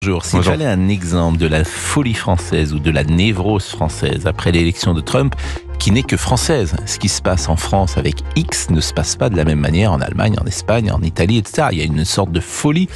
bonjour. S'il fallait un exemple de la folie française ou de la névrose française après l'élection de Trump, qui n'est que française. Ce qui se passe en France avec X ne se passe pas de la même manière en Allemagne, en Espagne, en Italie, etc. Il y a une sorte de folie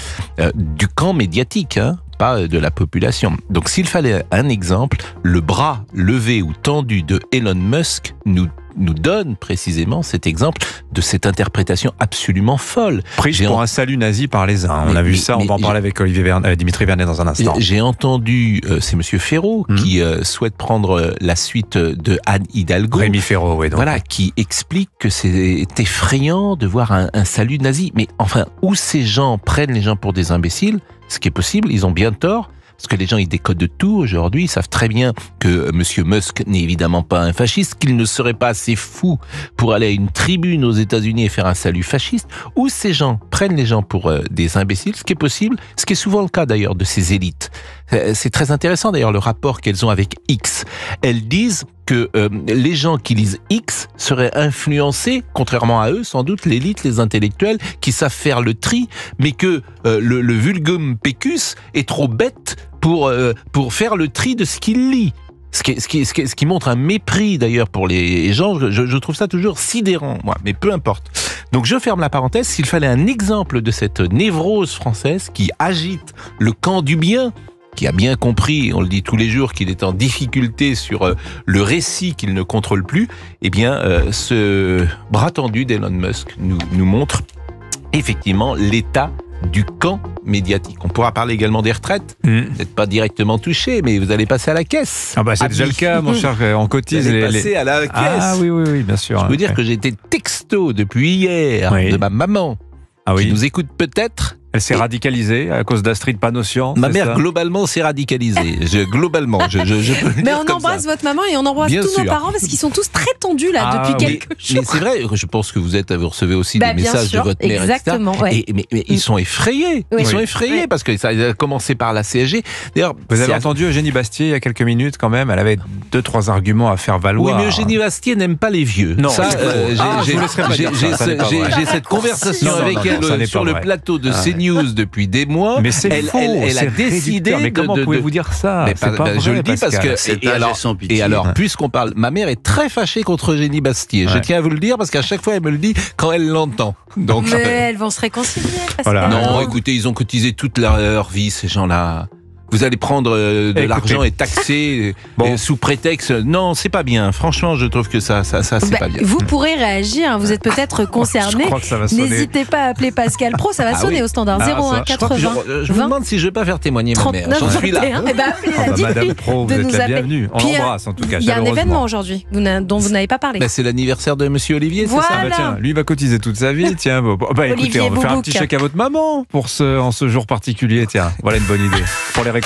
du camp médiatique, pas de la population. Donc s'il fallait un exemple, le bras levé ou tendu de Elon Musk nous donne précisément cet exemple de cette interprétation absolument folle. Prise pour un salut nazi par les uns. On a vu ça, on va en parler avec Dimitri Vernet dans un instant. J'ai entendu, c'est Monsieur Ferraud qui souhaite prendre la suite de Anne Hidalgo. Rémi Ferraud, oui. Donc. Voilà, qui explique que c'est effrayant de voir un salut nazi. Mais enfin, où ces gens prennent les gens pour des imbéciles, ce qui est possible, ils ont bien tort. Parce que les gens, ils décodent de tout aujourd'hui. Ils savent très bien que Monsieur Musk n'est évidemment pas un fasciste, qu'il ne serait pas assez fou pour aller à une tribune aux États-Unis et faire un salut fasciste. Ou ces gens prennent les gens pour des imbéciles, ce qui est possible, ce qui est souvent le cas d'ailleurs de ces élites. C'est très intéressant d'ailleurs le rapport qu'elles ont avec X. Elles disent que les gens qui lisent X seraient influencés, contrairement à eux, sans doute l'élite, les intellectuels, qui savent faire le tri, mais que le vulgum pecus est trop bête pour faire le tri de ce qu'il lit. Ce qui montre un mépris d'ailleurs pour les gens, je trouve ça toujours sidérant, moi, mais peu importe. Donc je ferme la parenthèse, s'il fallait un exemple de cette névrose française qui agite le camp du bien, qui a bien compris, on le dit tous les jours, qu'il est en difficulté sur le récit qu'il ne contrôle plus, eh bien ce bras tendu d'Elon Musk nous montre effectivement l'état du camp médiatique. On pourra parler également des retraites. Vous n'êtes pas directement touché, mais vous allez passer à la caisse. Ah bah c'est déjà le cas, mon cher. On cotise. Vous allez passer à la caisse. Ah oui, bien sûr. Je peux dire que j'ai été texto depuis hier de ma maman, qui nous écoute peut-être. Elle s'est radicalisée à cause d'Astrid Panosyan. Ma mère, globalement, s'est radicalisée. Je peux le mais on embrasse votre maman et on embrasse tous nos parents parce qu'ils sont tous très tendus là depuis quelques jours. Mais c'est vrai, je pense que vous recevez aussi des messages de votre mère, exactement, etc. Mais ils sont effrayés. Ils sont effrayés parce que ça a commencé par la CSG. D'ailleurs, vous avez entendu Eugénie Bastier il y a quelques minutes quand même. Elle avait 2-3 arguments à faire valoir. Oui, mais Eugénie Bastier n'aime pas les vieux. Non, ça, j'ai cette conversation avec elle sur le plateau de CNews depuis des mois. Mais c'est faux. Elle a décidé. Mais comment pouvez-vous dire ça? Je le dis parce que. Et alors, puisqu'on parle, ma mère est très fâchée contre Eugénie Bastier. Je tiens à vous le dire parce qu'à chaque fois, elle me le dit quand elle l'entend. Donc, mais elles vont se réconcilier. Voilà. Non, écoutez, ils ont cotisé toute leur vie, ces gens-là. Vous allez prendre de l'argent et taxer sous prétexte. Non, c'est pas bien. Franchement, je trouve que ça c'est pas bien. Vous pourrez réagir. Vous êtes peut-être concerné. N'hésitez pas à appeler Pascal Pro. Ça va sonner au standard 01 80. Je vous demande si je vais pas faire témoigner ma mère. J'en suis là. Eh ben, appelez Madame Pro, vous êtes la bienvenue. On l'embrasse en tout cas. Il y a un événement aujourd'hui dont vous n'avez pas parlé. C'est l'anniversaire de Monsieur Olivier, c'est ça? Tiens, lui va cotiser toute sa vie. Tiens, écoutez, on va faire un petit chèque à votre maman en ce jour particulier. Tiens, voilà une bonne idée pour les réconcilier.